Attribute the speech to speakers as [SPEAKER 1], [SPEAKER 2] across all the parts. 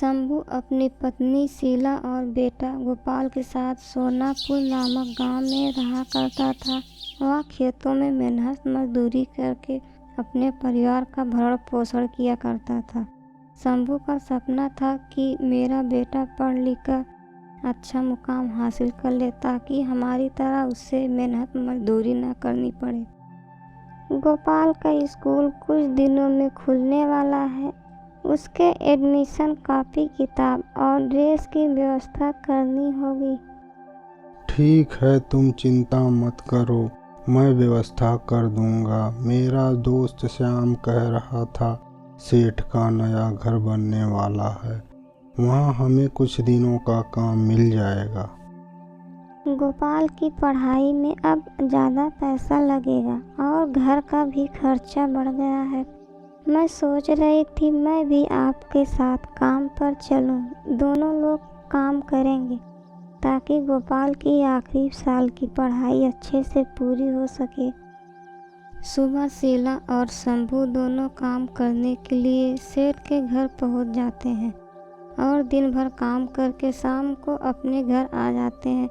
[SPEAKER 1] शंभू अपनी पत्नी शीला और बेटा गोपाल के साथ सोनापुर नामक गांव में रहा करता था। वह खेतों में मेहनत मजदूरी करके अपने परिवार का भरण पोषण किया करता था। शंभू का सपना था कि मेरा बेटा पढ़ लिख कर अच्छा मुकाम हासिल कर ले ताकि हमारी तरह उसे मेहनत मजदूरी न करनी पड़े। गोपाल का स्कूल कुछ दिनों में खुलने वाला है। उसके एडमिशन, कॉपी किताब और ड्रेस की व्यवस्था करनी होगी।
[SPEAKER 2] ठीक है, तुम चिंता मत करो, मैं व्यवस्था कर दूंगा। मेरा दोस्त श्याम कह रहा था सेठ का नया घर बनने वाला है, वहाँ हमें कुछ दिनों का काम मिल जाएगा।
[SPEAKER 1] गोपाल की पढ़ाई में अब ज़्यादा पैसा लगेगा और घर का भी खर्चा बढ़ गया है। मैं सोच रही थी मैं भी आपके साथ काम पर चलूं। दोनों लोग काम करेंगे ताकि गोपाल की आखिरी साल की पढ़ाई अच्छे से पूरी हो सके। सुबह शीला और शंभू दोनों काम करने के लिए सेठ के घर पहुंच जाते हैं और दिन भर काम करके शाम को अपने घर आ जाते हैं।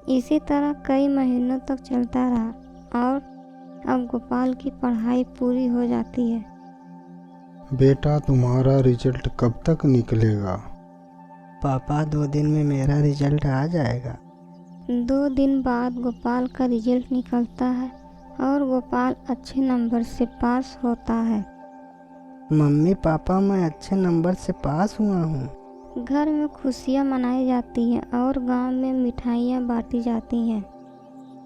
[SPEAKER 1] इसी तरह कई महीनों तक चलता रहा और अब गोपाल की पढ़ाई पूरी हो जाती है।
[SPEAKER 2] बेटा, तुम्हारा रिजल्ट कब तक निकलेगा?
[SPEAKER 3] पापा, 2 दिन में मेरा रिजल्ट आ जाएगा।
[SPEAKER 1] 2 दिन बाद गोपाल का रिजल्ट निकलता है और गोपाल अच्छे नंबर से पास होता है।
[SPEAKER 3] मम्मी पापा, मैं अच्छे नंबर से पास हुआ हूँ।
[SPEAKER 1] घर में खुशियाँ मनाई जाती हैं और गांव में मिठाइयाँ बांटी जाती हैं।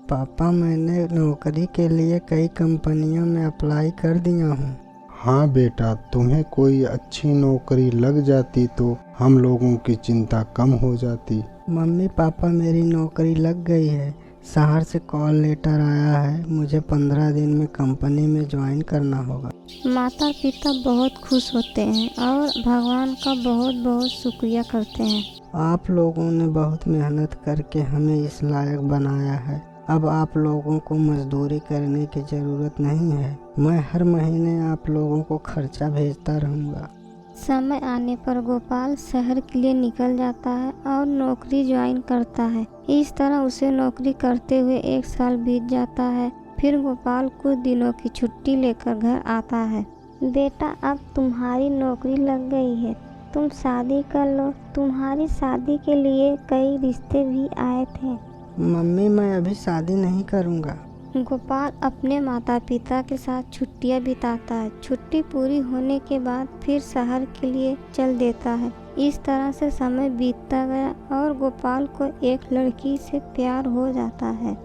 [SPEAKER 3] पापा, मैंने नौकरी के लिए कई कंपनियों में अप्लाई कर दिया हूँ।
[SPEAKER 2] हाँ बेटा, तुम्हें कोई अच्छी नौकरी लग जाती तो हम लोगों की चिंता कम हो जाती।
[SPEAKER 3] मम्मी पापा, मेरी नौकरी लग गई है। शहर से कॉल लेटर आया है, मुझे 15 दिन में कंपनी में ज्वाइन करना होगा।
[SPEAKER 1] माता पिता बहुत खुश होते हैं और भगवान का बहुत बहुत शुक्रिया करते हैं।
[SPEAKER 3] आप लोगों ने बहुत मेहनत करके हमें इस लायक बनाया है। अब आप लोगों को मजदूरी करने की ज़रूरत नहीं है। मैं हर महीने आप लोगों को खर्चा भेजता रहूँगा।
[SPEAKER 1] समय आने पर गोपाल शहर के लिए निकल जाता है और नौकरी ज्वाइन करता है। इस तरह उसे नौकरी करते हुए 1 साल बीत जाता है। फिर गोपाल कुछ दिनों की छुट्टी लेकर घर आता है। बेटा, अब तुम्हारी नौकरी लग गई है, तुम शादी कर लो। तुम्हारी शादी के लिए कई रिश्ते भी आए थे।
[SPEAKER 3] मम्मी, मैं अभी शादी नहीं करूँगा।
[SPEAKER 1] गोपाल अपने माता पिता के साथ छुट्टियां बिताता है। छुट्टी पूरी होने के बाद फिर शहर के लिए चल देता है। इस तरह से समय बीतता गया और गोपाल को एक लड़की से प्यार हो जाता है।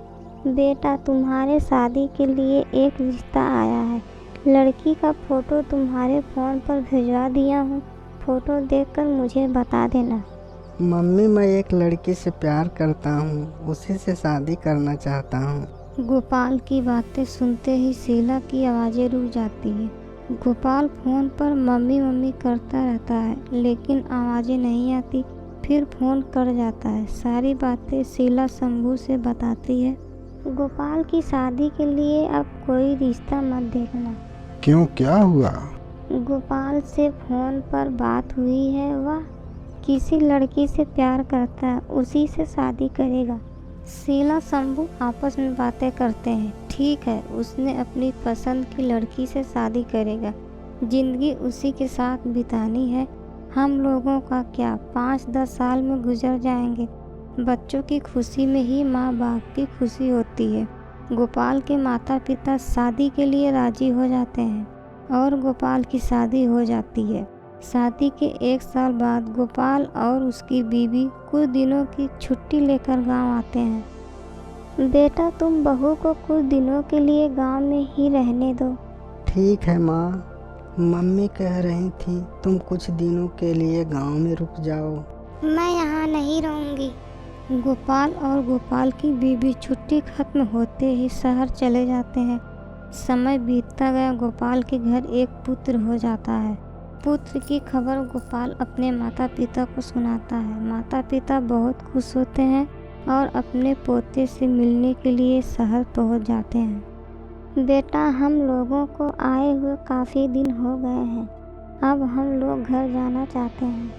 [SPEAKER 1] बेटा, तुम्हारे शादी के लिए एक रिश्ता आया है। लड़की का फोटो तुम्हारे फ़ोन पर भिजवा दिया हूँ। फोटो देखकर मुझे बता देना।
[SPEAKER 3] मम्मी, मैं एक लड़की से प्यार करता हूँ, उसी से शादी करना चाहता हूँ।
[SPEAKER 1] गोपाल की बातें सुनते ही शीला की आवाज़ें रुक जाती है। गोपाल फ़ोन पर मम्मी मम्मी करता रहता है लेकिन आवाज़ें नहीं आती। फिर फ़ोन कट जाता है। सारी बातें शीला शंभू से बताती है। गोपाल की शादी के लिए अब कोई रिश्ता मत देखना।
[SPEAKER 2] क्यों, क्या हुआ?
[SPEAKER 1] गोपाल से फ़ोन पर बात हुई है, वह किसी लड़की से प्यार करता है, उसी से शादी करेगा। शीला शंभू आपस में बातें करते हैं। ठीक है, उसने अपनी पसंद की लड़की से शादी करेगा, जिंदगी उसी के साथ बितानी है। हम लोगों का क्या, 5-10 साल में गुजर जाएंगे। बच्चों की खुशी में ही माँ बाप की खुशी होती है। गोपाल के माता पिता शादी के लिए राजी हो जाते हैं और गोपाल की शादी हो जाती है। शादी के 1 साल बाद गोपाल और उसकी बीवी कुछ दिनों की छुट्टी लेकर गांव आते हैं। बेटा, तुम बहू को कुछ दिनों के लिए गांव में ही रहने दो।
[SPEAKER 3] ठीक है माँ, मम्मी कह रही थी तुम कुछ दिनों के लिए गांव में रुक जाओ।
[SPEAKER 1] मैं यहाँ नहीं रहूँगी। गोपाल और गोपाल की बीवी छुट्टी खत्म होते ही शहर चले जाते हैं। समय बीतता गया। गोपाल के घर एक पुत्र हो जाता है। पुत्र की खबर गोपाल अपने माता पिता को सुनाता है। माता पिता बहुत खुश होते हैं और अपने पोते से मिलने के लिए शहर पहुंच जाते हैं। बेटा, हम लोगों को आए हुए काफ़ी दिन हो गए हैं। अब हम लोग घर जाना चाहते हैं।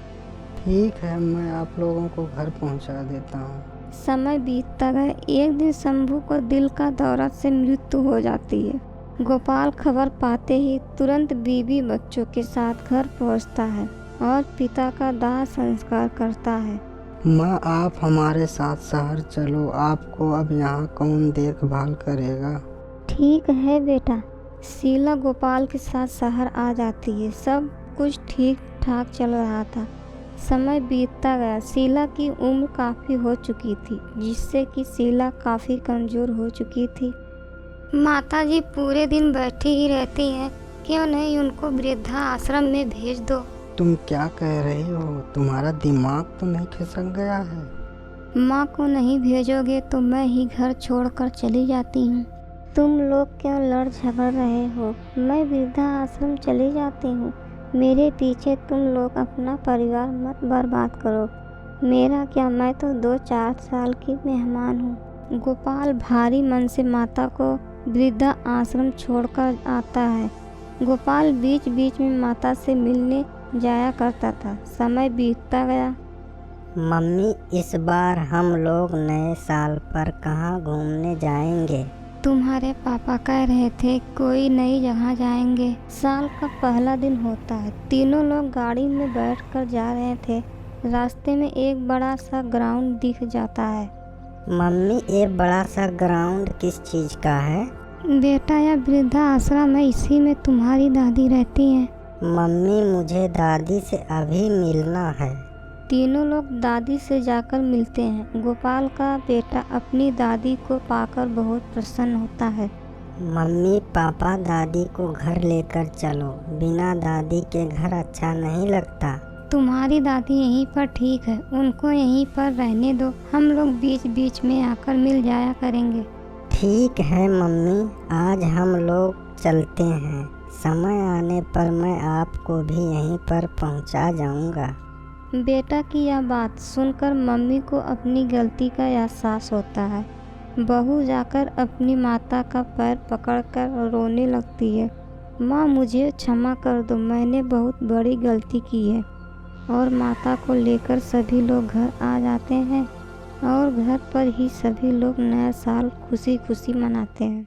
[SPEAKER 3] ठीक है, मैं आप लोगों को घर पहुंचा देता हूँ।
[SPEAKER 1] समय बीतता गया। एक दिन शंभू को दिल का दौरा से मृत्यु हो जाती है। गोपाल खबर पाते ही तुरंत बीवी बच्चों के साथ घर पहुंचता है और पिता का दाह संस्कार करता है।
[SPEAKER 3] माँ, आप हमारे साथ शहर चलो, आपको अब यहाँ कौन देखभाल करेगा।
[SPEAKER 1] ठीक है बेटा। शीला गोपाल के साथ शहर आ जाती है। सब कुछ ठीक ठाक चल रहा था। समय बीतता गया। शीला की उम्र काफ़ी हो चुकी थी, जिससे कि शीला काफ़ी कमज़ोर हो चुकी थी। माताजी पूरे दिन बैठी ही रहती हैं, क्यों नहीं उनको वृद्धा आश्रम में भेज दो।
[SPEAKER 3] तुम क्या कह रही हो? तुम्हारा दिमाग तो नहीं खिसक गया है?
[SPEAKER 1] माँ को नहीं भेजोगे तो मैं ही घर छोड़कर चली जाती हूँ। तुम लोग क्यों लड़ झगड़ रहे हो? मैं वृद्धा आश्रम चली जाती हूँ। मेरे पीछे तुम लोग अपना परिवार मत बर्बाद करो। मेरा क्या, मैं तो 2-4 साल की मेहमान हूँ। गोपाल भारी मन से माता को वृद्धा आश्रम छोड़कर आता है। गोपाल बीच बीच में माता से मिलने जाया करता था। समय बीतता गया।
[SPEAKER 4] मम्मी, इस बार हम लोग नए साल पर कहाँ घूमने जाएंगे?
[SPEAKER 1] तुम्हारे पापा कह रहे थे कोई नई जगह जाएंगे। साल का पहला दिन होता है। तीनों लोग गाड़ी में बैठकर जा रहे थे। रास्ते में एक बड़ा सा ग्राउंड दिख जाता है।
[SPEAKER 4] मम्मी, ये बड़ा सा ग्राउंड किस चीज़ का है?
[SPEAKER 1] बेटा, यह वृद्धा आश्रम है, इसी में तुम्हारी दादी रहती हैं।
[SPEAKER 4] मम्मी, मुझे दादी से अभी मिलना है।
[SPEAKER 1] तीनों लोग दादी से जाकर मिलते हैं। गोपाल का बेटा अपनी दादी को पाकर बहुत प्रसन्न होता है।
[SPEAKER 4] मम्मी पापा, दादी को घर लेकर चलो। बिना दादी के घर अच्छा नहीं लगता।
[SPEAKER 1] तुम्हारी दादी यहीं पर ठीक है, उनको यहीं पर रहने दो। हम लोग बीच बीच में आकर मिल जाया करेंगे।
[SPEAKER 4] ठीक है मम्मी, आज हम लोग चलते हैं। समय आने पर मैं आपको भी यहीं पर पहुंचा जाऊंगा।
[SPEAKER 1] बेटा की यह बात सुनकर मम्मी को अपनी गलती का एहसास होता है। बहू जाकर अपनी माता का पैर पकड़कर रोने लगती है। माँ, मुझे क्षमा कर दो, मैंने बहुत बड़ी गलती की है। और माता को लेकर सभी लोग घर आ जाते हैं और घर पर ही सभी लोग नया साल खुशी खुशी मनाते हैं।